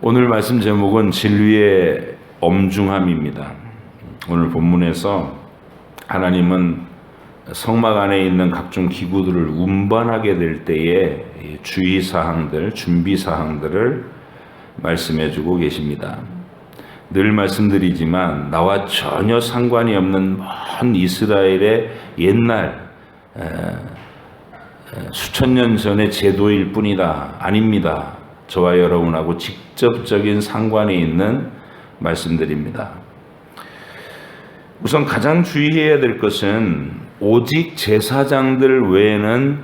오늘 말씀 제목은 진리의 엄중함입니다. 오늘 본문에서 하나님은 성막 안에 있는 각종 기구들을 운반하게 될 때에 주의사항들, 준비사항들을 말씀해 주고 계십니다. 늘 말씀드리지만 나와 전혀 상관이 없는 먼 이스라엘의 옛날 수천 년 전의 제도일 뿐이다. 아닙니다. 저와 여러분하고 직접적인 상관이 있는 말씀들입니다. 우선 가장 주의해야 될 것은 오직 제사장들 외에는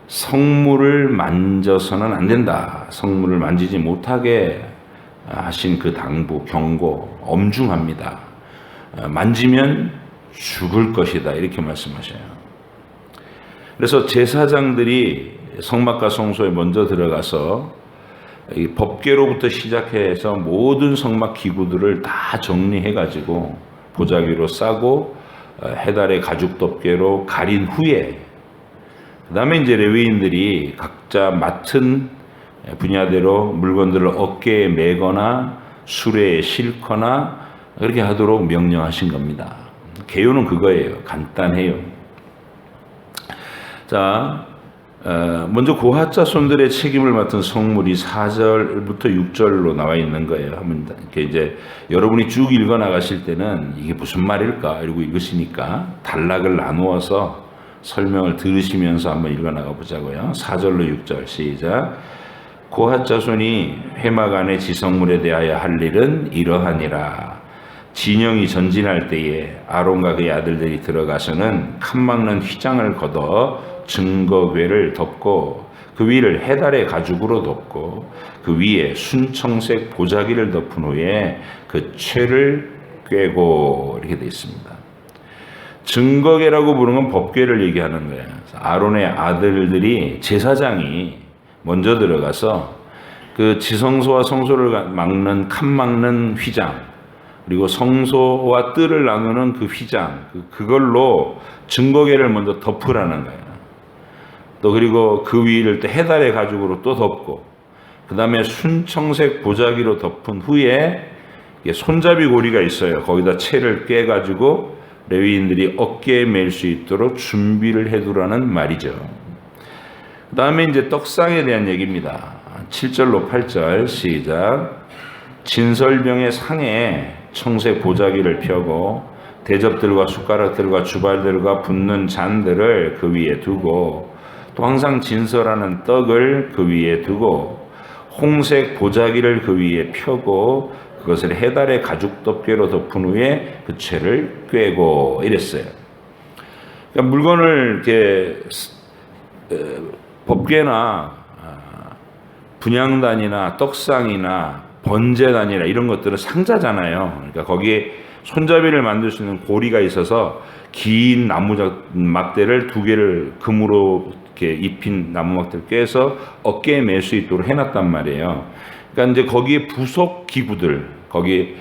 성물을 만져서는 안 된다. 성물을 만지지 못하게 하신 그 당부, 경고 엄중합니다. 만지면 죽을 것이다. 이렇게 말씀하셔요. 그래서 제사장들이 성막과 성소에 먼저 들어가서 이 법궤로부터 시작해서 모든 성막 기구들을 다 정리해가지고 보자기로 싸고 해달의 가죽 덮개로 가린 후에 그 다음에 이제 레위인들이 각자 맡은 분야대로 물건들을 어깨에 메거나 수레에 싣거나 그렇게 하도록 명령하신 겁니다. 개요는 그거예요. 간단해요. 자, 먼저 고핫 자손들의 책임을 맡은 성물이 4절부터 6절로 나와 있는 거예요. 한번 이렇게 이제 여러분이 쭉 읽어 나가실 때는 이게 무슨 말일까 이러고 읽으시니까 단락을 나누어서 설명을 들으시면서 한번 읽어 나가 보자고요. 4절로 6절 시작. 고핫 자손이 회막 안의 지성물에 대하여 할 일은 이러하니라. 진영이 전진할 때에 아론과 그의 아들들이 들어가서는 칸막는 휘장을 걷어 증거궤를 덮고 그 위를 해달의 가죽으로 덮고 그 위에 순청색 보자기를 덮은 후에 그 쇠를 꿰고 이렇게 되어 있습니다. 증거궤라고 부르는 건 법궤를 얘기하는 거예요. 아론의 아들들이 제사장이 먼저 들어가서 그 지성소와 성소를 막는 칸 막는 휘장 그리고 성소와 뜰을 나누는 그 휘장 그걸로 증거궤를 먼저 덮으라는 거예요. 또 그리고 그 위를 또 해달의 가죽으로 또 덮고 그 다음에 순청색 보자기로 덮은 후에 손잡이 고리가 있어요. 거기다 채를 꿰가지고 레위인들이 어깨에 맬 수 있도록 준비를 해두라는 말이죠. 그 다음에 이제 떡상에 대한 얘기입니다. 7절로 8절 시작. 진설병의 상에 청색 보자기를 펴고 대접들과 숟가락들과 주발들과 붓는 잔들을 그 위에 두고 또 항상 진설하는 떡을 그 위에 두고 홍색 보자기를 그 위에 펴고 그것을 해달의 가죽 덮개로 덮은 후에 그 채를 꿰고 이랬어요. 그러니까 물건을 이렇게 법궤나 분향단이나 떡상이나 번제단이나 이런 것들은 상자잖아요. 그러니까 거기에 손잡이를 만들 수 있는 고리가 있어서 긴 나무 막대를 두 개를 금으로 이렇게 입힌 나무 막대를 꿰서 어깨에 맬 수 있도록 해놨단 말이에요. 그러니까 이제 거기에 부속 기구들, 거기에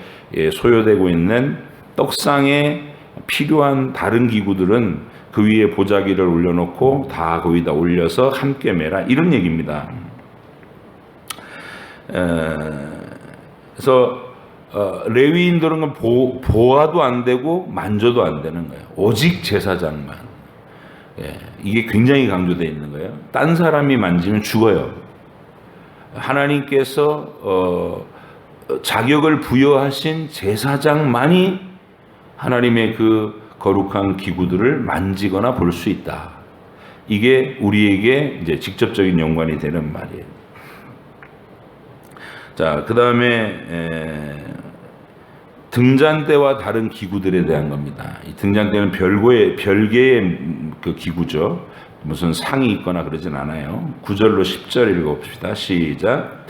소요되고 있는 떡상에 필요한 다른 기구들은 그 위에 보자기를 올려놓고 다 거기다 올려서 함께 매라 이런 얘기입니다. 그래서 레위인들은 보아도 안 되고 만져도 안 되는 거예요. 오직 제사장만. 이게 굉장히 강조되어 있는 거예요. 딴 사람이 만지면 죽어요. 하나님께서 자격을 부여하신 제사장만이 하나님의 그 거룩한 기구들을 만지거나 볼 수 있다. 이게 우리에게 이제 직접적인 연관이 되는 말이에요. 자, 그 다음에 등잔대와 다른 기구들에 대한 겁니다. 이 등잔대는 별개의 그 기구죠. 무슨 상이 있거나 그러진 않아요. 9절로 10절 읽어봅시다. 시작.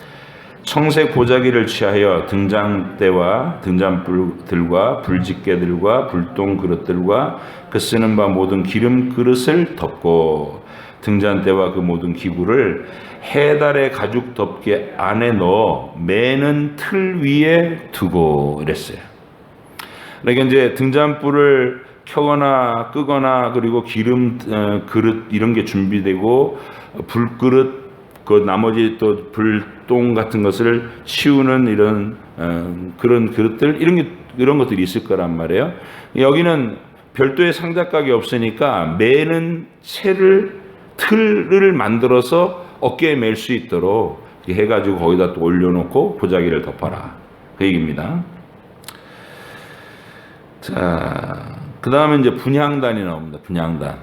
청색 보자기를 취하여 등잔대와 등잔불들과 불집게들과 불똥 그릇들과 그 쓰는 바 모든 기름 그릇을 덮고 등잔대와 그 모든 기구를 해달의 가죽 덮개 안에 넣어 매는 틀 위에 두고 이랬어요. 그러니까 이제 등잔불을 켜거나 끄거나 그리고 기름 그릇 이런 게 준비되고 불그릇 그 나머지 또 불똥 같은 것을 치우는 이런 그런 그릇들 이런 것들이 있을 거란 말이에요. 여기는 별도의 상자각이 없으니까 매는 틀을 만들어서 어깨에 맬 수 있도록 해가지고 거기다 또 올려놓고 보자기를 덮어라, 그 얘기입니다. 자, 그 다음에 이제 분향단이 나옵니다. 분향단,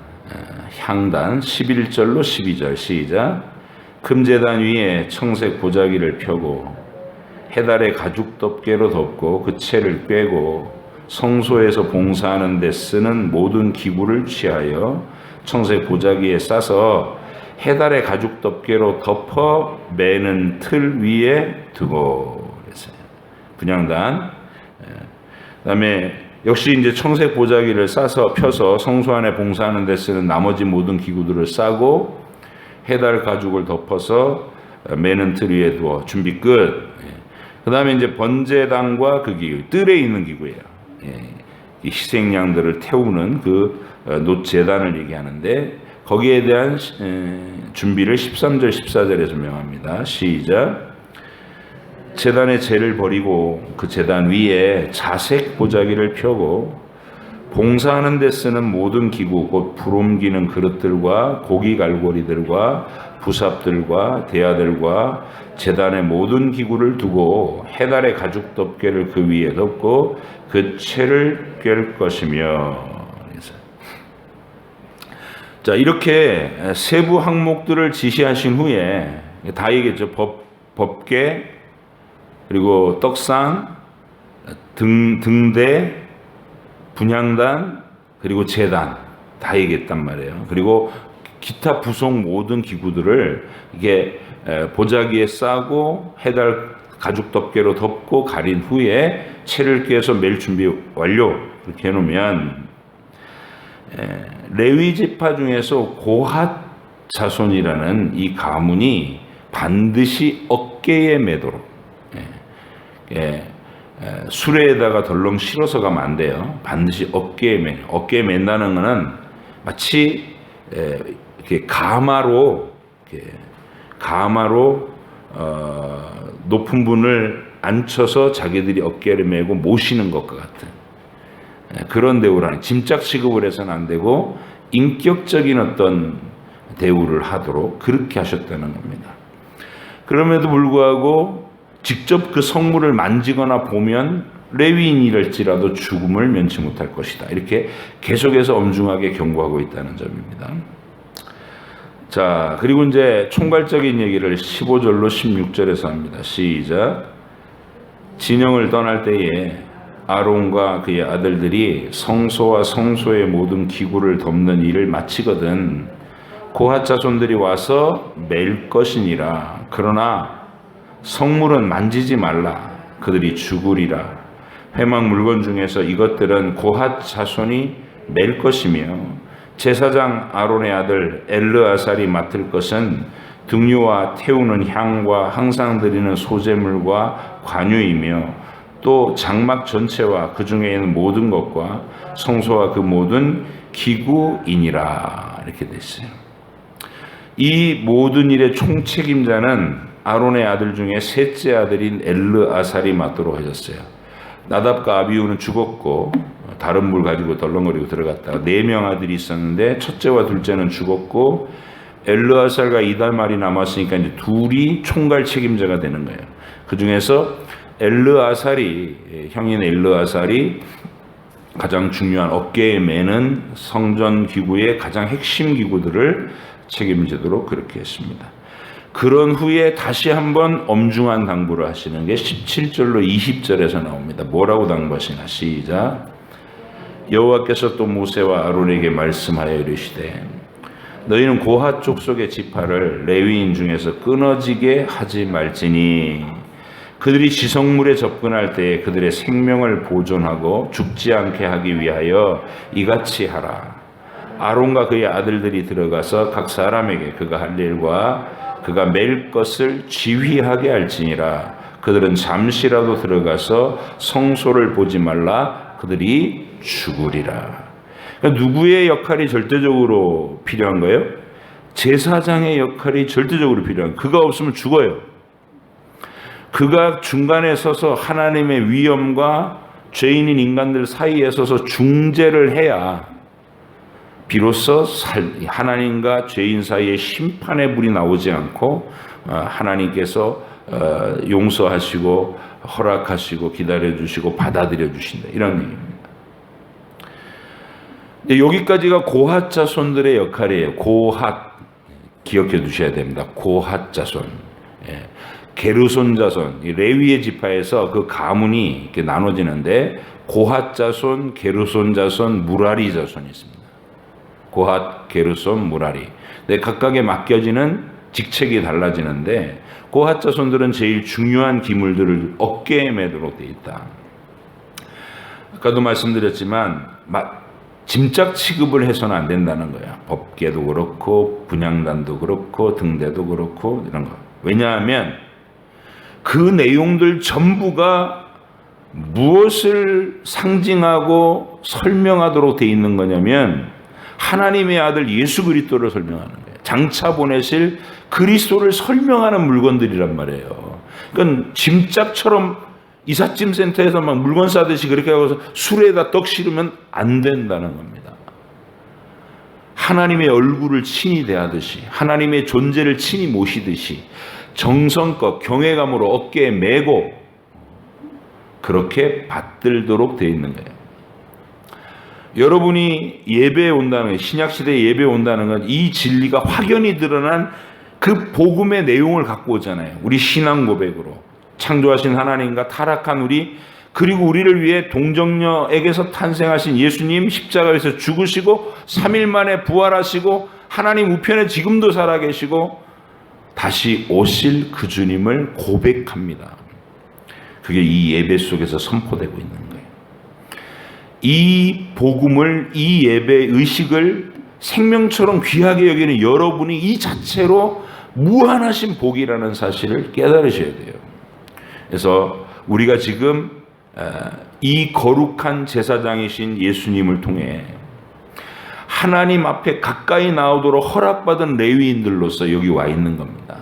향단 11절로 12절 시작. 금제단 위에 청색 보자기를 펴고 해달의 가죽 덮개로 덮고 그 채를 꿰고 성소에서 봉사하는 데 쓰는 모든 기구를 취하여 청색 보자기에 싸서 해달의 가죽 덮개로 덮어 매는 틀 위에 두고 그랬어요. 분향단. 그다음에 역시 이제 청색 보자기를 싸서 펴서 성소 안에 봉사하는 데 쓰는 나머지 모든 기구들을 싸고 해달 가죽을 덮어서 매는 틀 위에 두어 준비 끝. 그다음에 이제 번제단과 그 기구, 뜰에 있는 기구예요. 이 희생양들을 태우는 그 놋제단을 얘기하는데 거기에 대한 준비를 13절 14절에 설명합니다. 시작. 제단의 재를 버리고 그 제단 위에 자색 보자기를 펴고 봉사하는 데 쓰는 모든 기구 곧 불 옮기는 그릇들과 고기 갈고리들과 부삽들과 대야들과 제단의 모든 기구를 두고 해달의 가죽 덮개를 그 위에 덮고 그 채를 꿰 것이며. 자, 이렇게 세부 항목들을 지시하신 후에 다 얘기했죠. 법궤, 그리고 떡상, 등대, 분향단, 그리고 제단 다 얘기했단 말이에요. 그리고 기타 부속 모든 기구들을 이게 보자기에 싸고 해달 가죽 덮개로 덮고 가린 후에 채를 꿰서 맬 준비 완료. 이렇게 해놓으면 레위 지파 중에서 고핫 자손이라는 이 가문이 반드시 어깨에 매도록, 수레에다가 덜렁 실어서 가면 안 돼요. 반드시 어깨에 맨다는 것은 마치 이렇게 가마로 높은 분을 앉혀서 자기들이 어깨를 메고 모시는 것과 같은 그런 대우를 하는, 짐짝 취급을 해서는 안 되고 인격적인 어떤 대우를 하도록 그렇게 하셨다는 겁니다. 그럼에도 불구하고 직접 그 성물을 만지거나 보면 레위인이랄지라도 죽음을 면치 못할 것이다. 이렇게 계속해서 엄중하게 경고하고 있다는 점입니다. 자, 그리고 이제 총괄적인 얘기를 15절로 16절에서 합니다. 시작. 진영을 떠날 때에 아론과 그의 아들들이 성소와 성소의 모든 기구를 덮는 일을 마치거든 고핫 자손들이 와서 맬 것이니라. 그러나 성물은 만지지 말라. 그들이 죽으리라. 회막 물건 중에서 이것들은 고핫 자손이 맬 것이며 제사장 아론의 아들 엘르아살이 맡을 것은 등유와 태우는 향과 항상 드리는 소제물과 관유이며 또 장막 전체와 그 중에 있는 모든 것과 성소와 그 모든 기구이니라. 이렇게 됐어요. 이 모든 일의 총책임자는 아론의 아들 중에 셋째 아들인 엘르아살이 맡도록 하셨어요. 나답과 아비후는 죽었고 다른 물 가지고 덜렁거리고 들어갔다가 4명 아들이 있었는데 첫째와 둘째는 죽었고 엘르아살과 이달말이 남았으니까 이제 둘이 총괄 책임자가 되는 거예요. 그 중에서 엘르아살이, 형인 엘르아살이 가장 중요한 어깨에 매는 성전 기구의 가장 핵심 기구들을 책임지도록 그렇게 했습니다. 그런 후에 다시 한번 엄중한 당부를 하시는 게 17절로 20절에서 나옵니다. 뭐라고 당부하시나? 시작. 여호와께서 또 모세와 아론에게 말씀하여 이르시되 너희는 고핫 족속의 지파를 레위인 중에서 끊어지게 하지 말지니 그들이 지성물에 접근할 때에 그들의 생명을 보존하고 죽지 않게 하기 위하여 이같이 하라. 아론과 그의 아들들이 들어가서 각 사람에게 그가 할 일과 그가 맬 것을 지휘하게 할지니라. 그들은 잠시라도 들어가서 성소를 보지 말라. 그들이 죽으리라. 그러니까 누구의 역할이 절대적으로 필요한 거예요? 제사장의 역할이 절대적으로 필요한, 그가 없으면 죽어요. 그가 중간에 서서 하나님의 위엄과 죄인인 인간들 사이에 서서 중재를 해야 비로소 하나님과 죄인 사이에 심판의 불이 나오지 않고 하나님께서 용서하시고 허락하시고 기다려주시고 받아들여 주신다, 이런 얘기입니다. 여기까지가 고핫 자손들의 역할이에요. 고핫 기억해 두셔야 됩니다. 고핫 자손, 게르손 자손, 레위의 지파에서 그 가문이 이렇게 나눠지는데 고핫 자손, 게르손 자손, 무라리 자손이 있습니다. 고핫, 게르손, 무라리. 각각에 맡겨지는 직책이 달라지는데 고핫 자손들은 제일 중요한 기물들을 어깨에 매도록 되어 있다. 아까도 말씀드렸지만 짐작 취급을 해서는 안 된다는 거예요. 법궤도 그렇고 분향단도 그렇고 등대도 그렇고 이런 거. 왜냐하면 그 내용들 전부가 무엇을 상징하고 설명하도록 되어 있는 거냐면 하나님의 아들 예수 그리스도를 설명하는 거예요. 장차 보내실 그리스도를 설명하는 물건들이란 말이에요. 그러니까 짐짝처럼 이삿짐 센터에서 막 물건 싸듯이 그렇게 하고서 술에다 떡 실으면 안 된다는 겁니다. 하나님의 얼굴을 친히 대하듯이, 하나님의 존재를 친히 모시듯이 정성껏 경외감으로 어깨에 메고 그렇게 받들도록 되어 있는 거예요. 여러분이 예배에 온다는 것, 신약시대에 예배에 온다는 건 이 진리가 확연히 드러난 그 복음의 내용을 갖고 오잖아요. 우리 신앙 고백으로. 창조하신 하나님과 타락한 우리, 그리고 우리를 위해 동정녀에게서 탄생하신 예수님, 십자가에서 죽으시고 3일 만에 부활하시고 하나님 우편에 지금도 살아계시고 다시 오실 그 주님을 고백합니다. 그게 이 예배 속에서 선포되고 있는 거예요. 이 복음을, 이 예배 의식을 생명처럼 귀하게 여기는 여러분이 이 자체로 무한하신 복이라는 사실을 깨달으셔야 돼요. 그래서 우리가 지금 이 거룩한 제사장이신 예수님을 통해 하나님 앞에 가까이 나오도록 허락받은 레위인들로서 여기 와 있는 겁니다.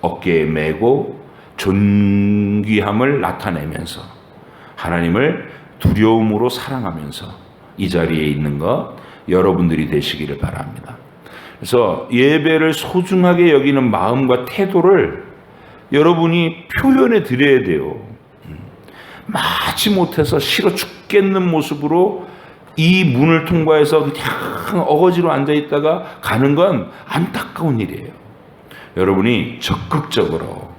어깨에 메고 존귀함을 나타내면서 하나님을 두려움으로 사랑하면서 이 자리에 있는 것 여러분들이 되시기를 바랍니다. 그래서 예배를 소중하게 여기는 마음과 태도를 여러분이 표현해 드려야 돼요. 마지못해서 싫어 죽겠는 모습으로 이 문을 통과해서 그냥 어거지로 앉아있다가 가는 건 안타까운 일이에요. 여러분이 적극적으로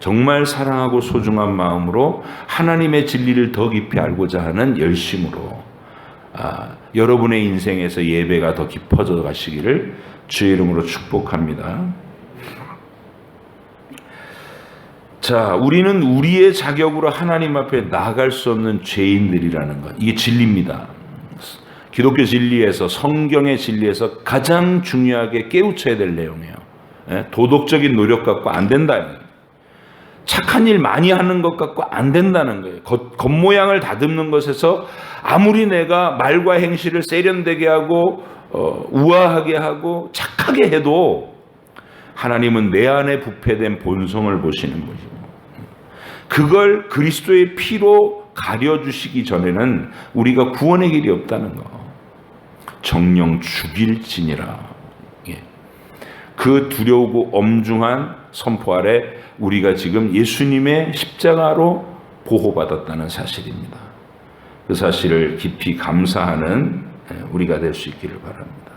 정말 사랑하고 소중한 마음으로 하나님의 진리를 더 깊이 알고자 하는 열심으로 여러분의 인생에서 예배가 더 깊어져 가시기를 주의 이름으로 축복합니다. 자, 우리는 우리의 자격으로 하나님 앞에 나아갈 수 없는 죄인들이라는 것. 이게 진리입니다. 기독교 진리에서, 성경의 진리에서 가장 중요하게 깨우쳐야 될 내용이에요. 도덕적인 노력 갖고 안 된다는 거예요. 착한 일 많이 하는 것 갖고 안 된다는 거예요. 겉모양을 다듬는 것에서 아무리 내가 말과 행실을 세련되게 하고 우아하게 하고 착하게 해도 하나님은 내 안에 부패된 본성을 보시는 거죠. 그걸 그리스도의 피로 가려주시기 전에는 우리가 구원의 길이 없다는 거. 정령 죽일지니라. 그 두려우고 엄중한 선포 아래 우리가 지금 예수님의 십자가로 보호받았다는 사실입니다. 그 사실을 깊이 감사하는 우리가 될 수 있기를 바랍니다.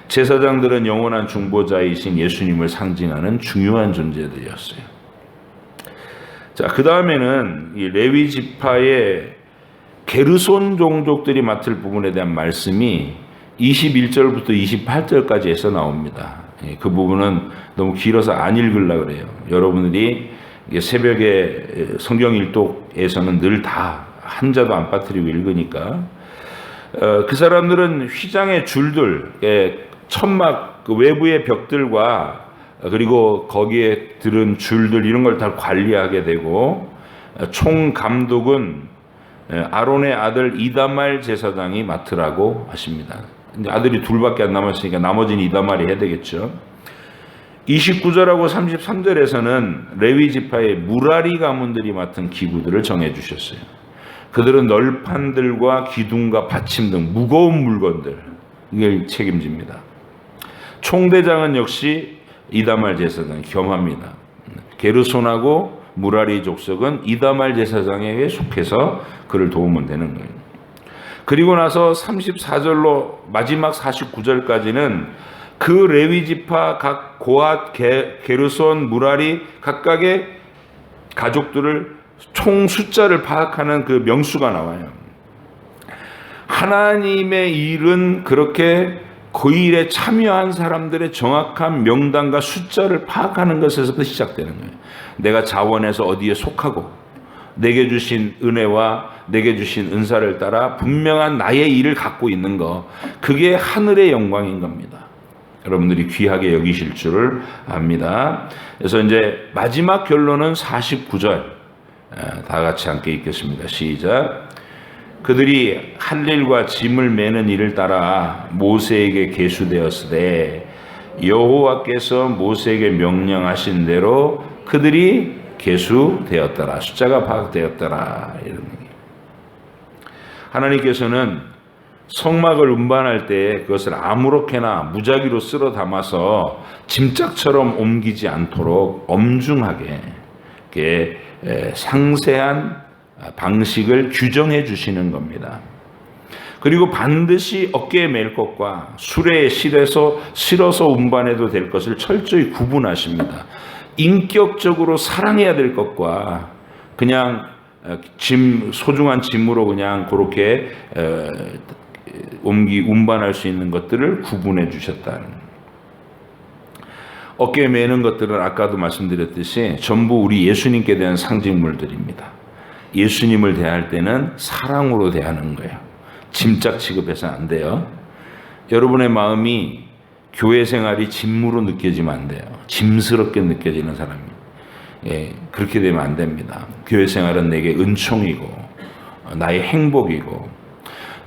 제사장들은 영원한 중보자이신 예수님을 상징하는 중요한 존재들이었어요. 자, 그 다음에는 이 레위 지파의 게르손 종족들이 맡을 부분에 대한 말씀이 21절부터 28절까지 해서 나옵니다. 그 부분은 너무 길어서 안 읽으려고 그래요. 여러분들이 새벽에 성경 일독에서는 늘 다 한자도 안 빠뜨리고 읽으니까 그 사람들은 휘장의 줄들, 천막 그 외부의 벽들과 그리고 거기에 들은 줄들 이런 걸 다 관리하게 되고 총 감독은 아론의 아들 이다말 제사장이 맡으라고 하십니다. 이제 아들이 둘밖에 안 남았으니까 나머지는 이다말이 해야 되겠죠. 29절하고 33절에서는 레위 지파의 무라리 가문들이 맡은 기구들을 정해 주셨어요. 그들은 널판들과 기둥과 받침 등 무거운 물건들 이걸 책임집니다. 총대장은 역시 이다말 제사장 겸합니다. 게르손하고 무라리 족속은 이다말 제사장에게 속해서 그를 도우면 되는 거예요. 그리고 나서 34절로 마지막 49절까지는 그 레위 지파 각 고핫, 게르손, 무라리 각각의 가족들을 총 숫자를 파악하는 그 명수가 나와요. 하나님의 일은 그렇게 그 일에 참여한 사람들의 정확한 명단과 숫자를 파악하는 것에서부터 시작되는 거예요. 내가 자원해서 어디에 속하고 내게 주신 은혜와 내게 주신 은사를 따라 분명한 나의 일을 갖고 있는 것, 그게 하늘의 영광인 겁니다. 여러분들이 귀하게 여기실 줄을 압니다. 그래서 이제 마지막 결론은 49절 다 같이 함께 읽겠습니다. 시작. 그들이 할 일과 짐을 매는 일을 따라 모세에게 계수되었으되 여호와께서 모세에게 명령하신 대로 그들이 계수되었더라. 숫자가 파악되었더라. 이런 얘기. 하나님께서는 성막을 운반할 때 그것을 아무렇게나 무작위로 쓸어 담아서 짐짝처럼 옮기지 않도록 엄중하게 상세한 방식을 규정해 주시는 겁니다. 그리고 반드시 어깨에 맬 것과 수레에 실어서 운반해도 될 것을 철저히 구분하십니다. 인격적으로 사랑해야 될 것과 그냥 소중한 짐으로 그냥 그렇게 운반할 수 있는 것들을 구분해 주셨다는. 어깨에 매는 것들은 아까도 말씀드렸듯이 전부 우리 예수님께 대한 상징물들입니다. 예수님을 대할 때는 사랑으로 대하는 거예요. 짐짝 취급해서 안 돼요. 여러분의 마음이 교회 생활이 짐으로 느껴지면 안 돼요. 짐스럽게 느껴지는 사람입니다. 그렇게 되면 안 됩니다. 교회 생활은 내게 은총이고 나의 행복이고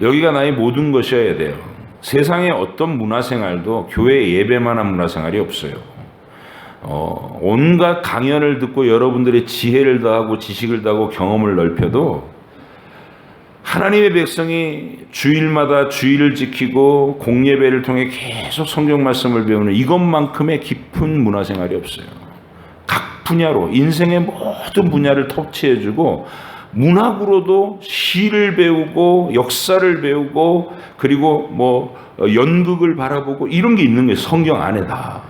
여기가 나의 모든 것이어야 돼요. 세상의 어떤 문화생활도 교회 예배만한 문화생활이 없어요. 온갖 강연을 듣고 여러분들의 지혜를 더하고 지식을 더하고 경험을 넓혀도 하나님의 백성이 주일마다 주일을 지키고 공예배를 통해 계속 성경 말씀을 배우는 이것만큼의 깊은 문화생활이 없어요. 각 분야로 인생의 모든 분야를 터치해주고 문학으로도 시를 배우고 역사를 배우고 그리고 연극을 바라보고 이런 게 있는 거예요. 성경 안에 다.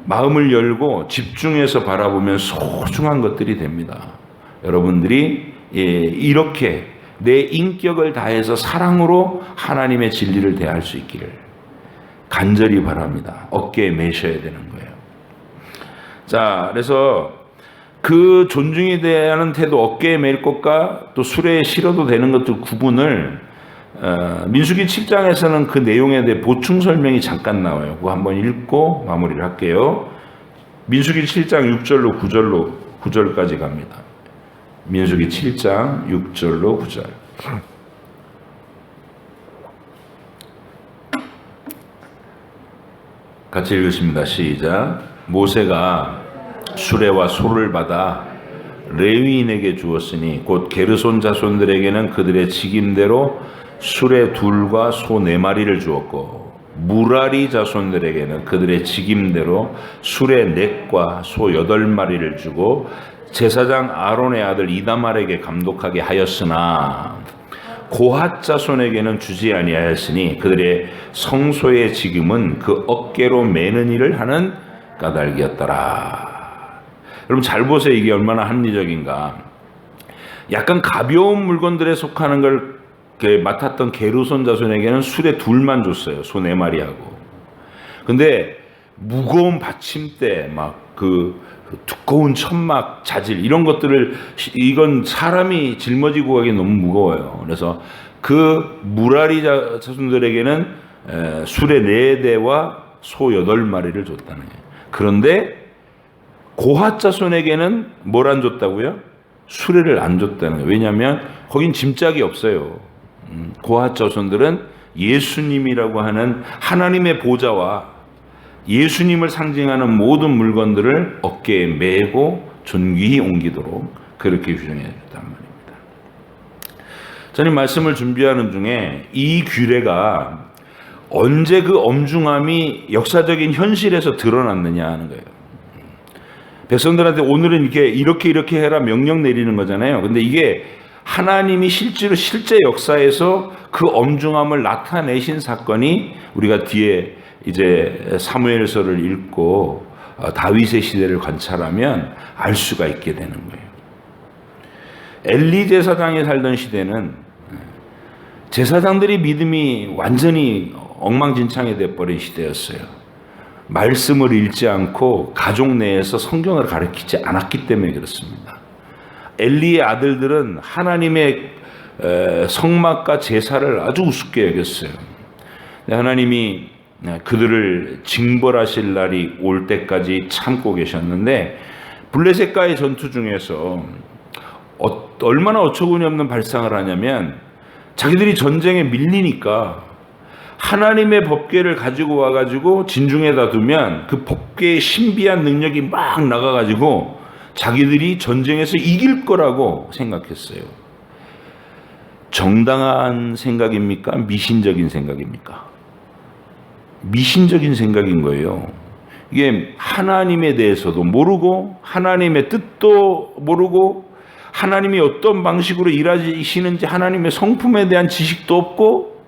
마음을 열고 집중해서 바라보면 소중한 것들이 됩니다. 여러분들이 이렇게 내 인격을 다해서 사랑으로 하나님의 진리를 대할 수 있기를 간절히 바랍니다. 어깨에 매셔야 되는 거예요. 자, 그래서 그 존중에 대한 태도, 어깨에 맬 것과 또 수레에 실어도 되는 것들 구분을 민수기 7장에서는 그 내용에 대해 보충 설명이 잠깐 나와요. 그거 한번 읽고 마무리를 할게요. 민수기 7장 6절로 9절까지 갑니다. 민수기 7장 6절로 9절. 같이 읽으십니다. 시작. 모세가 수레와 소를 받아 레위인에게 주었으니 곧 게르손 자손들에게는 그들의 직임대로 수레 둘과 소 4마리를 주었고 무라리 자손들에게는 그들의 직임대로 수레 4과 소 8마리를 주고 제사장 아론의 아들 이다말에게 감독하게 하였으나 고핫 자손에게는 주지 아니하였으니 그들의 성소의 직임은 그 어깨로 매는 일을 하는 까닭이었더라. 여러분 잘 보세요. 이게 얼마나 합리적인가. 약간 가벼운 물건들에 속하는 걸 맡았던 게르손 자손에게는 수레 2만 줬어요. 소 4마리하고. 근데 무거운 받침대 그 두꺼운 천막 자질 이런 것들을 이건 사람이 짊어지고 가기 너무 무거워요. 그래서 그 무라리 자손들에게는 수레 4대와 소 8마리를 줬다는 거예요. 그런데 고핫 자손에게는 뭘 안 줬다고요? 수레를 안 줬다는 거예요. 왜냐하면 거긴 짐짝이 없어요. 고핫 자손들은 예수님이라고 하는 하나님의 보좌와 예수님을 상징하는 모든 물건들을 어깨에 메고 존귀히 옮기도록 그렇게 규정해 줬단 말입니다. 저는 말씀을 준비하는 중에 이 규례가 언제 그 엄중함이 역사적인 현실에서 드러났느냐 하는 거예요. 백성들한테 오늘은 이렇게 해라 명령 내리는 거잖아요. 근데 이게 하나님이 실제 역사에서 그 엄중함을 나타내신 사건이 우리가 뒤에 이제 사무엘서를 읽고 다윗의 시대를 관찰하면 알 수가 있게 되는 거예요. 엘리 제사장이 살던 시대는 제사장들이 믿음이 완전히 엉망진창이 돼버린 시대였어요. 말씀을 읽지 않고 가족 내에서 성경을 가르치지 않았기 때문에 그렇습니다. 엘리의 아들들은 하나님의 성막과 제사를 아주 우습게 여겼어요. 하나님이 그들을 징벌하실 날이 올 때까지 참고 계셨는데 블레셋과의 전투 중에서 얼마나 어처구니 없는 발상을 하냐면 자기들이 전쟁에 밀리니까 하나님의 법궤를 가지고 와가지고 진중에다 두면 그 법궤의 신비한 능력이 막 나가가지고 자기들이 전쟁에서 이길 거라고 생각했어요. 정당한 생각입니까? 미신적인 생각입니까? 미신적인 생각인 거예요. 이게 하나님에 대해서도 모르고 하나님의 뜻도 모르고 하나님이 어떤 방식으로 일하시는지 하나님의 성품에 대한 지식도 없고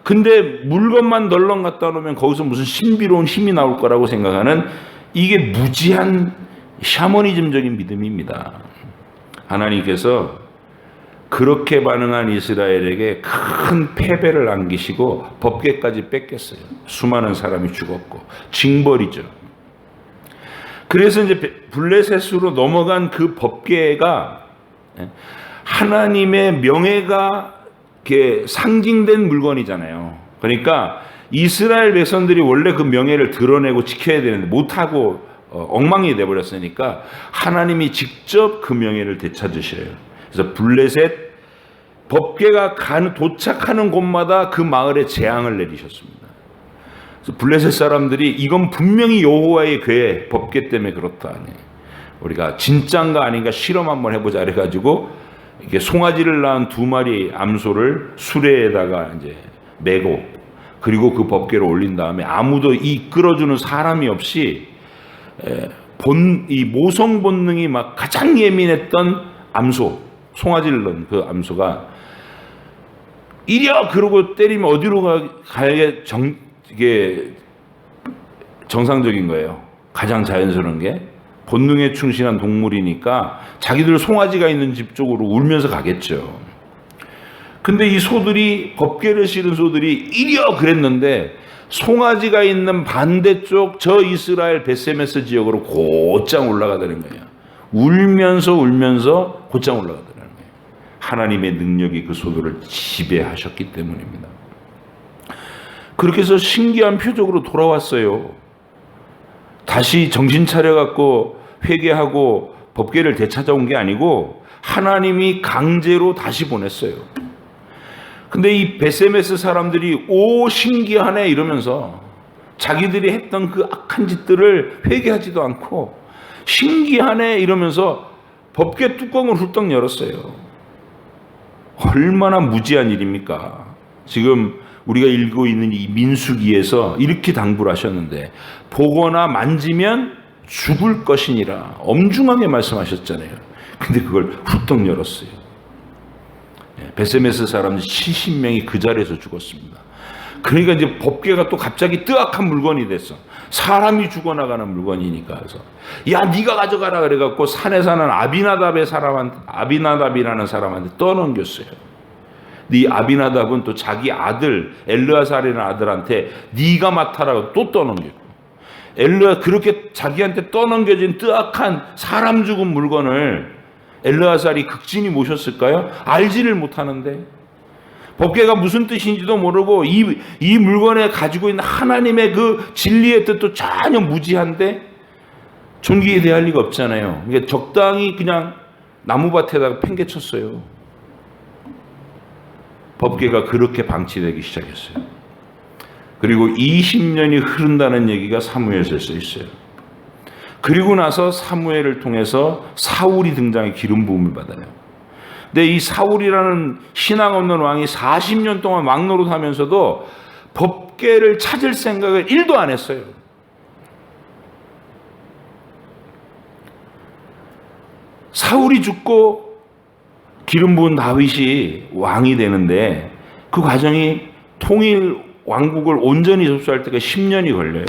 근데 물건만 널렁 갖다 놓으면 거기서 무슨 신비로운 힘이 나올 거라고 생각하는 이게 무지한 샤머니즘적인 믿음입니다. 하나님께서 그렇게 반응한 이스라엘에게 큰 패배를 안기시고 법궤까지 뺏겼어요. 수많은 사람이 죽었고 징벌이죠. 그래서 이제 블레셋으로 넘어간 그 법궤가 하나님의 명예가 이렇게 상징된 물건이잖아요. 그러니까 이스라엘 백성들이 원래 그 명예를 드러내고 지켜야 되는데 못하고 엉망이 돼버렸으니까 하나님이 직접 그 명예를 되찾으셔요. 그래서 블레셋 법궤가 도착하는 곳마다 그 마을에 재앙을 내리셨습니다. 그래서 블레셋 사람들이 이건 분명히 여호와의 궤 법궤 때문에 그렇다. 우리가 진짠가 아닌가 실험 한번 해보자 그래가지고 이게 송아지를 낳은 2마리 암소를 수레에다가 이제 메고 그리고 그 법궤를 올린 다음에 아무도 이끌어주는 사람이 없이 이 모성 본능이 막 가장 예민했던 암소, 송아지를 넣은 그 암소가 이려 그러고 때리면 어디로 가게 이게 정상적인 거예요. 가장 자연스러운 게 본능에 충실한 동물이니까 자기들 송아지가 있는 집 쪽으로 울면서 가겠죠. 근데 이 소들이 법궤를 실은 소들이 이려 그랬는데 송아지가 있는 반대쪽 저 이스라엘 베세메스 지역으로 곧장 올라가다는 거예요. 울면서 곧장 올라가다는 거예요. 하나님의 능력이 그 소들을 지배하셨기 때문입니다. 그렇게 해서 신기한 표적으로 돌아왔어요. 다시 정신 차려갖고 회개하고 법궤를 되찾아온 게 아니고 하나님이 강제로 다시 보냈어요. 근데 이 베세메스 사람들이 오 신기하네 이러면서 자기들이 했던 그 악한 짓들을 회개하지도 않고 신기하네 이러면서 법궤 뚜껑을 훌떡 열었어요. 얼마나 무지한 일입니까? 지금 우리가 읽고 있는 이 민수기에서 이렇게 당부를 하셨는데 보거나 만지면 죽을 것이니라 엄중하게 말씀하셨잖아요. 근데 그걸 훌떡 열었어요. 베세메스 사람들 70명이 그 자리에서 죽었습니다. 그러니까 이제 법궤가 또 갑자기 뜨악한 물건이 됐어. 사람이 죽어나가는 물건이니까. 그래서 야 네가 가져가라 그래갖고 산에 사는 아비나답이라는 사람한테 떠넘겼어요. 이 아비나답은 또 자기 아들 엘르아살이라는 아들한테 네가 맡아라고 또 떠넘겼고 그렇게 자기한테 떠넘겨진 뜨악한 사람 죽은 물건을 엘르아살이 극진히 모셨을까요? 알지를 못하는데 법궤가 무슨 뜻인지도 모르고 이 물건에 가지고 있는 하나님의 그 진리의 뜻도 전혀 무지한데 존귀에 대할 리가 없잖아요. 그러니까 적당히 그냥 나무밭에다가 팽개쳤어요. 법궤가 그렇게 방치되기 시작했어요. 그리고 20년이 흐른다는 얘기가 사무엘서에 써 있어요. 그리고 나서 사무엘을 통해서 사울이 등장해 기름 부음을 받아요. 근데 이 사울이라는 신앙 없는 왕이 40년 동안 왕노릇하면서도 법궤를 찾을 생각을 1도 안 했어요. 사울이 죽고 기름 부은 다윗이 왕이 되는데 그 과정이 통일 왕국을 온전히 접수할 때가 10년이 걸려요.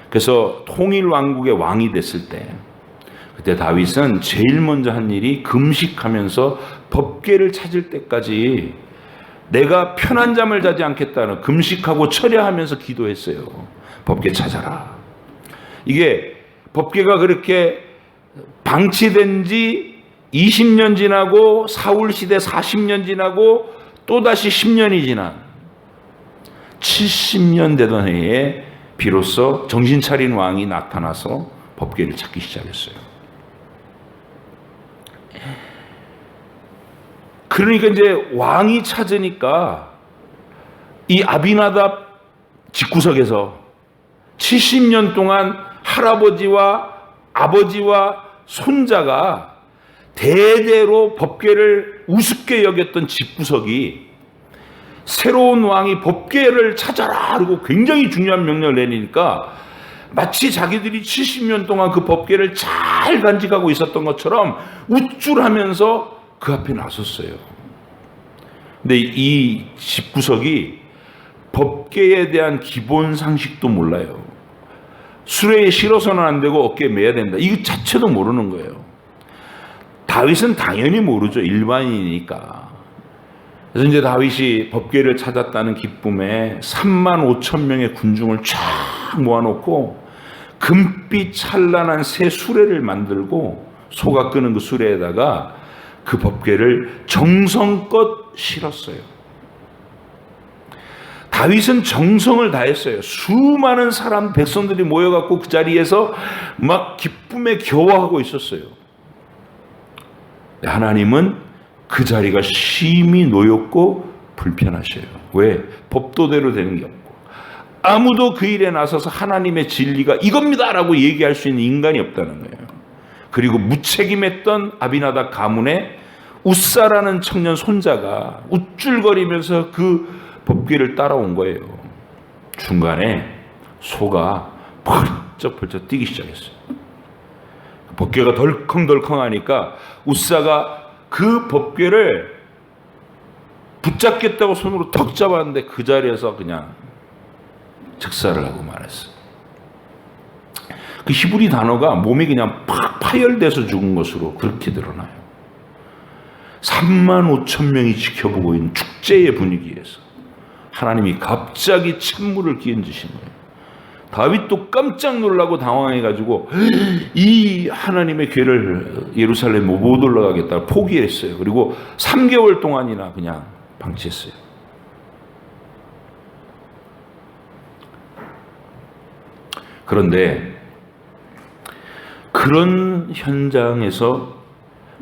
그래서 통일 왕국의 왕이 됐을 때 그때 다윗은 제일 먼저 한 일이 금식하면서 법궤를 찾을 때까지 내가 편한 잠을 자지 않겠다는 금식하고 철야하면서 기도했어요. 법궤 찾아라. 이게 법궤가 그렇게 방치된 지 20년 지나고 사울 시대 40년 지나고 또다시 10년이 지난 70년 되던 해에 비로소 정신 차린 왕이 나타나서 법궤를 찾기 시작했어요. 그러니까 이제 왕이 찾으니까 이 아비나답 집구석에서 70년 동안 할아버지와 아버지와 손자가 대대로 법궤를 우습게 여겼던 집구석이 새로운 왕이 법궤를 찾아라 그리고 굉장히 중요한 명령을 내리니까 마치 자기들이 70년 동안 그 법궤를 잘 간직하고 있었던 것처럼 우쭐하면서 그 앞에 나섰어요. 근데 이 집구석이 법궤에 대한 기본 상식도 몰라요. 수레에 실어서는 안 되고 어깨에 매야 된다. 이거 자체도 모르는 거예요. 다윗은 당연히 모르죠. 일반인이니까. 그래서 이제 다윗이 법궤를 찾았다는 기쁨에 3만 5천 명의 군중을 쫙 모아놓고 금빛 찬란한 새 수레를 만들고 소가 끄는 그 수레에다가 그 법궤를 정성껏 실었어요. 다윗은 정성을 다했어요. 수많은 사람 백성들이 모여갖고 그 자리에서 막 기쁨에 겨워하고 있었어요. 하나님은 그 자리가 심히 노엽고 불편하셔요. 왜? 법도대로 되는 게 없고 아무도 그 일에 나서서 하나님의 진리가 이겁니다라고 얘기할 수 있는 인간이 없다는 거예요. 그리고 무책임했던 아비나답 가문의 웃사라는 청년 손자가 우쭐거리면서 그 법궤를 따라온 거예요. 중간에 소가 펄쩍펄쩍 뛰기 시작했어요. 법궤가 덜컹덜컹하니까 웃사가 그 법궤를 붙잡겠다고 손으로 턱 잡았는데 그 자리에서 그냥 즉사를 하고 말았어요. 그 히브리 단어가 몸이 그냥 팍 파열돼서 죽은 것으로 그렇게 드러나요. 3만 5천 명이 지켜보고 있는 축제의 분위기에서 하나님이 갑자기 찬물을 끼얹으신 거예요. 다윗도 깜짝 놀라고 당황해가지고 이 하나님의 궤를 예루살렘에 못 올라가겠다 포기했어요. 그리고 3개월 동안이나 그냥 방치했어요. 그런데 그런 현장에서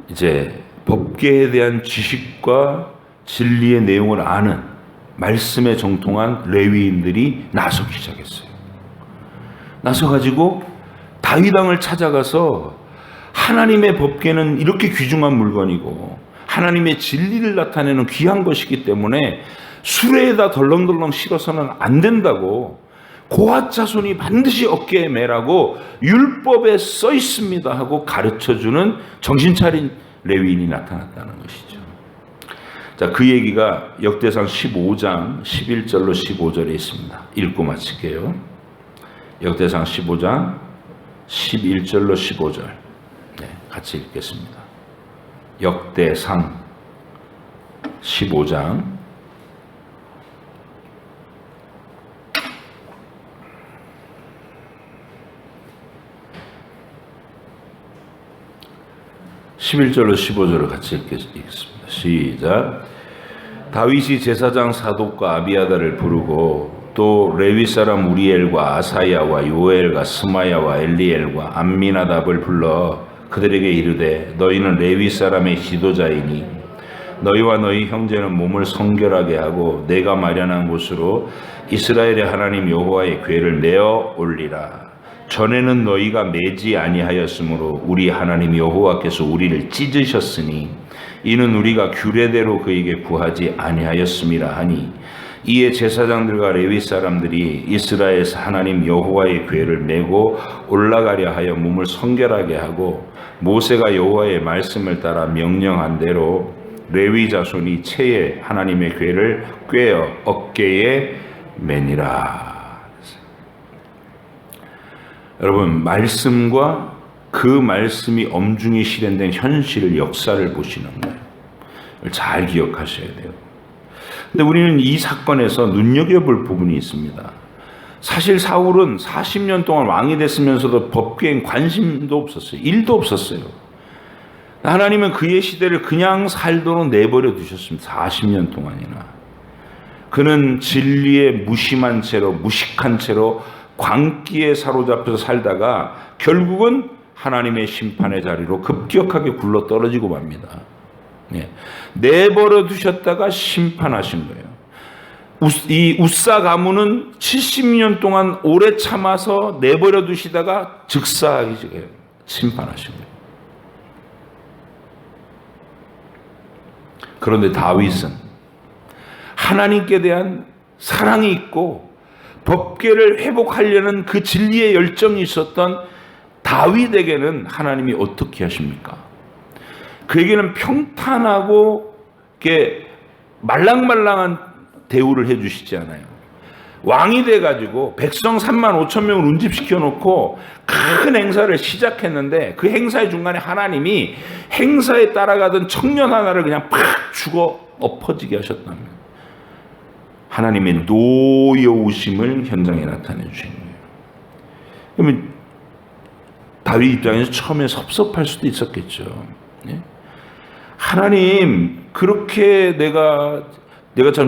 이제 법궤에 대한 지식과 진리의 내용을 아는 말씀에 정통한 레위인들이 나서기 시작했어요. 나서가지고 다윗 왕을 찾아가서 하나님의 법궤는 이렇게 귀중한 물건이고 하나님의 진리를 나타내는 귀한 것이기 때문에 수레에다 덜렁덜렁 실어서는 안 된다고 고핫 자손이 반드시 어깨에 매라고 율법에 써 있습니다 하고 가르쳐주는 정신 차린 레위인이 나타났다는 것이죠. 자, 그 얘기가 역대상 15장 11절로 15절에 있습니다. 읽고 마칠게요. 역대상 15장 11절로 15절 같이 읽겠습니다. 역대상 15장 11절로 15절을 같이 읽겠습니다. 시작. 다윗이 제사장 사독과 아비아다를 부르고 또 레위 사람 우리엘과 아사야와 요엘과 스마야와 엘리엘과 암미나답을 불러 그들에게 이르되 너희는 레위 사람의 지도자이니 너희와 너희 형제는 몸을 성결하게 하고 내가 마련한 곳으로 이스라엘의 하나님 여호와의 궤를 메어 올리라. 전에는 너희가 매지 아니하였으므로 우리 하나님 여호와께서 우리를 찢으셨으니 이는 우리가 규례대로 그에게 구하지 아니하였음이라 하니 이에 제사장들과 레위 사람들이 이스라엘 하나님 여호와의 궤를 메고 올라가려 하여 몸을 성결하게 하고 모세가 여호와의 말씀을 따라 명령한 대로 레위 자손이 채에 하나님의 궤를 꿰어 어깨에 매니라. 여러분, 말씀과 그 말씀이 엄중히 실현된 현실을, 역사를 보시는 거예요. 잘 기억하셔야 돼요. 근데 우리는 이 사건에서 눈여겨볼 부분이 있습니다. 사실 사울은 40년 동안 왕이 됐으면서도 법궤엔 관심도 없었어요. 일도 없었어요. 하나님은 그의 시대를 그냥 살도록 내버려 두셨습니다. 40년 동안이나. 그는 진리에 무심한 채로, 무식한 채로 광기에 사로잡혀서 살다가 결국은 하나님의 심판의 자리로 급격하게 굴러 떨어지고 맙니다. 내버려 두셨다가 심판하신 거예요. 이 우사 가문은 70년 동안 오래 참아서 내버려 두시다가 즉사하기 전에 심판하신 거예요. 그런데 다윗은 하나님께 대한 사랑이 있고 법궤를 회복하려는 그 진리의 열정이 있었던 다윗에게는 하나님이 어떻게 하십니까? 그에게는 평탄하고 이렇게 말랑말랑한 대우를 해주시지 않아요. 왕이 돼가지고 백성 3만 5천 명을 운집시켜 놓고 큰 행사를 시작했는데 그 행사의 중간에 하나님이 행사에 따라가던 청년 하나를 그냥 팍 죽어 엎어지게 하셨다면 하나님의 노여우심을 현장에 나타내 주신 거예요. 그러면 다윗 입장에서 처음에 섭섭할 수도 있었겠죠. 하나님, 그렇게 내가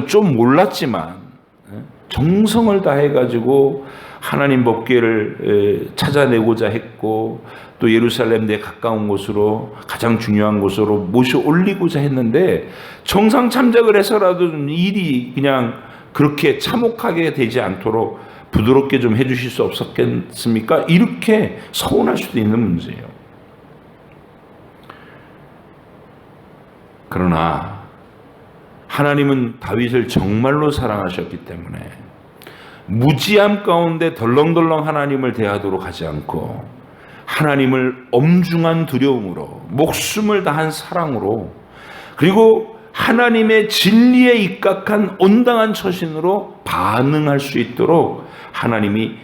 좀 몰랐지만 정성을 다해가지고 하나님 법궤를 찾아내고자 했고 또 예루살렘 내 가까운 곳으로, 가장 중요한 곳으로 모셔 올리고자 했는데 정상 참작을 해서라도 일이 그냥 그렇게 참혹하게 되지 않도록 부드럽게 좀 해주실 수 없었겠습니까? 이렇게 서운할 수도 있는 문제예요. 그러나 하나님은 다윗을 정말로 사랑하셨기 때문에 무지함 가운데 덜렁덜렁 하나님을 대하도록 하지 않고 하나님을 엄중한 두려움으로, 목숨을 다한 사랑으로, 그리고 하나님의 진리에 입각한 온당한 처신으로 반응할 수 있도록 하나님이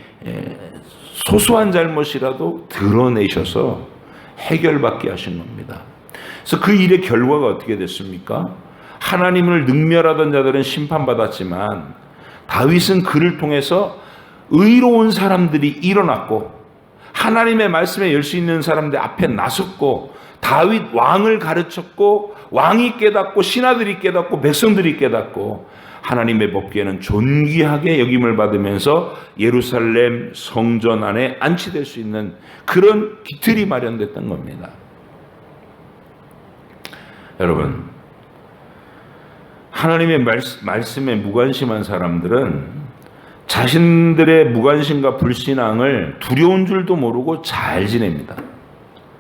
소소한 잘못이라도 드러내셔서 해결받게 하신 겁니다. 그래서 그 일의 결과가 어떻게 됐습니까? 하나님을 능멸하던 자들은 심판받았지만 다윗은 그를 통해서 의로운 사람들이 일어났고 하나님의 말씀에 열 수 있는 사람들 앞에 나섰고 다윗 왕을 가르쳤고 왕이 깨닫고 신하들이 깨닫고 백성들이 깨닫고 하나님의 법궤는 존귀하게 여김을 받으면서 예루살렘 성전 안에 안치될 수 있는 그런 기틀이 마련됐던 겁니다. 여러분, 하나님의 말씀에 무관심한 사람들은 자신들의 무관심과 불신앙을 두려운 줄도 모르고 잘 지냅니다.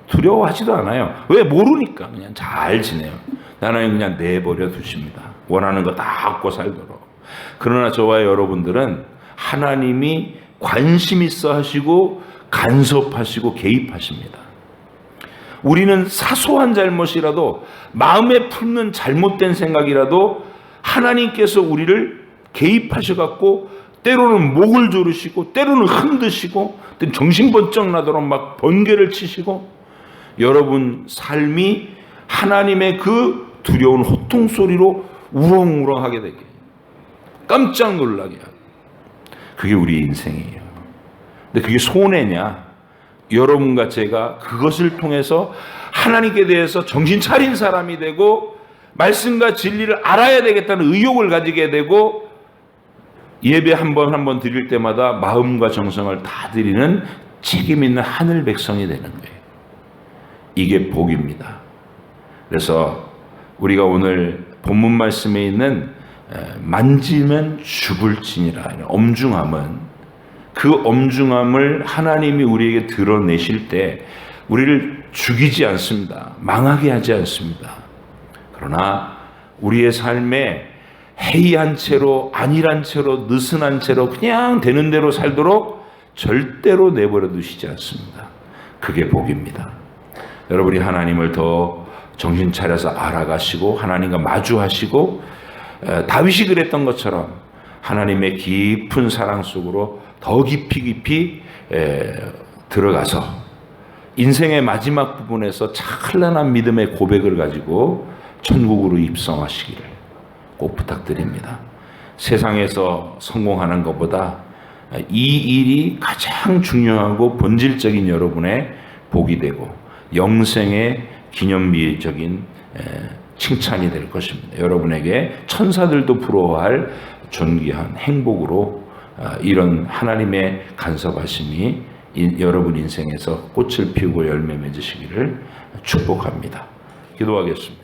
두려워하지도 않아요. 왜? 모르니까 그냥 잘 지내요. 하나님 그냥 내버려 두십니다. 원하는 거 다 얻고 살도록. 그러나 저와 여러분들은 하나님이 관심 있어 하시고 간섭하시고 개입하십니다. 우리는 사소한 잘못이라도, 마음에 품는 잘못된 생각이라도 하나님께서 우리를 개입하셔갖고 때로는 목을 조르시고 때로는 흔드시고 때로는 정신번쩍 나도록 막 번개를 치시고 여러분 삶이 하나님의 그 두려운 호통 소리로 우렁우렁하게 되게, 깜짝 놀라게 하고, 그게 우리 인생이에요. 근데 그게 손해냐? 여러분과 제가 그것을 통해서 하나님께 대해서 정신 차린 사람이 되고 말씀과 진리를 알아야 되겠다는 의욕을 가지게 되고 예배 한 번 드릴 때마다 마음과 정성을 다 드리는 책임 있는 하늘 백성이 되는 거예요. 이게 복입니다. 그래서 우리가 오늘 본문 말씀에 있는 만지면 죽을지니라 엄중함은, 그 엄중함을 하나님이 우리에게 드러내실 때 우리를 죽이지 않습니다. 망하게 하지 않습니다. 그러나 우리의 삶에 해이한 채로, 안일한 채로, 느슨한 채로 그냥 되는 대로 살도록 절대로 내버려 두시지 않습니다. 그게 복입니다. 여러분이 하나님을 더 정신 차려서 알아가시고 하나님과 마주하시고, 다윗이 그랬던 것처럼 하나님의 깊은 사랑 속으로 더 깊이 들어가서 인생의 마지막 부분에서 찬란한 믿음의 고백을 가지고 천국으로 입성하시기를 꼭 부탁드립니다. 세상에서 성공하는 것보다 이 일이 가장 중요하고 본질적인 여러분의 복이 되고 영생의 기념비적인 칭찬이 될 것입니다. 여러분에게 천사들도 부러워할 존귀한 행복으로 이런 하나님의 간섭하심이 여러분 인생에서 꽃을 피우고 열매 맺으시기를 축복합니다. 기도하겠습니다.